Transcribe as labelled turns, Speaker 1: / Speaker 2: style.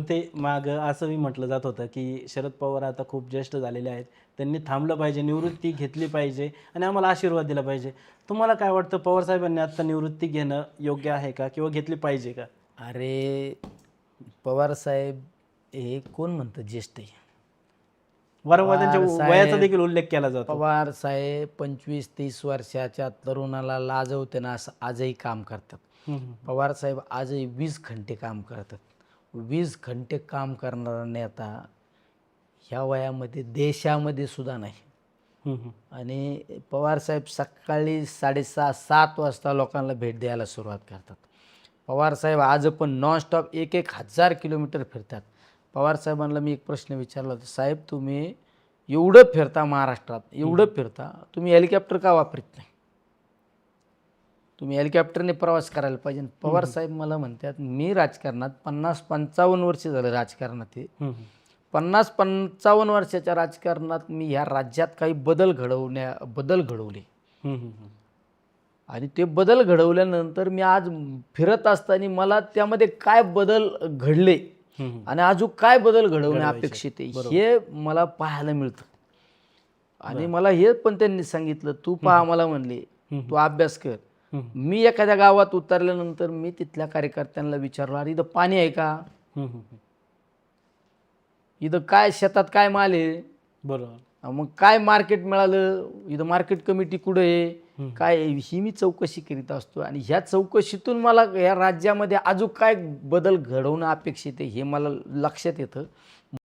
Speaker 1: होते मागं असंही म्हटलं जात होतं की शरद पवार आता खूप ज्येष्ठ झालेले आहेत, त्यांनी थांबलं पाहिजे, निवृत्ती घेतली पाहिजे आणि आम्हाला आशीर्वाद दिला पाहिजे. तुम्हाला काय वाटतं, पवार साहेबांनी आता निवृत्ती घेणं योग्य आहे का किंवा घेतली पाहिजे का?
Speaker 2: अरे पवार साहेब हे कोण म्हणतं ज्येष्ठ आहे?
Speaker 1: वारंवार त्यांच्या
Speaker 2: पवार
Speaker 1: वयाचा
Speaker 2: साहेब
Speaker 1: देखील उल्लेख केला जातो.
Speaker 2: पवार साहेब 25-30 वर्षाच्या तरुणाला लाजवते ना असं आजही काम करतात.
Speaker 1: हं, हं.
Speaker 2: पवार साहेब आजही 20 घंटे काम करतात. 20 घंटे काम करणारा नेता ह्या वयामध्ये देशामध्ये सुद्धा नाही.
Speaker 1: हं, हं.
Speaker 2: आणि पवार साहेब सकाळी 6:30-7 वाजता लोकांना भेट द्यायला सुरुवात करतात. पवार साहेब आज पण नॉनस्टॉप 1,000 किलोमीटर फिरतात. पवार साहेबांना मी एक प्रश्न विचारला होता, साहेब तुम्ही एवढं फिरता महाराष्ट्रात, एवढं फिरता, तुम्ही हेलिकॉप्टर का वापरत नाही? तुम्ही हेलिकॉप्टरने प्रवास करायला पाहिजे. पवार साहेब मला म्हणतात, मी राजकारणात 50-55 वर्ष झालं राजकारणात आहे.
Speaker 1: हं, हं.
Speaker 2: 50-55 वर्षाच्या राजकारणात मी ह्या राज्यात काही बदल घडवले
Speaker 1: हं, हं, हं.
Speaker 2: आणि ते बदल घडवल्यानंतर मी आज फिरत असताना मला त्यामध्ये काय बदल घडले
Speaker 1: हं, हं.
Speaker 2: आणि अजून काय बदल घडवणे
Speaker 1: घडवायचे.
Speaker 2: अपेक्षित आहे
Speaker 1: बरोबर.
Speaker 2: हे मला पाहायला मिळतं. आणि मला हे पण त्यांनी सांगितलं, तू पहा मला म्हणले, तू अभ्यास कर.
Speaker 1: हं,
Speaker 2: मी एखाद्या गावात उतरल्यानंतर मी तिथल्या कार्यकर्त्यांना विचारलं, अरे इथं पाणी आहे का?
Speaker 1: हं, हं, हं.
Speaker 2: इथं काय शेतात काय माल आहे?
Speaker 1: बरोबर.
Speaker 2: मग काय मार्केट मिळालं? इथं मार्केट कमिटी कुठं आहे? काय आहे? ही मी चौकशी करीत असतो आणि ह्या चौकशीतून मला या राज्यामध्ये अजून काय बदल घडवणं अपेक्षित आहे हे मला लक्षात येतं.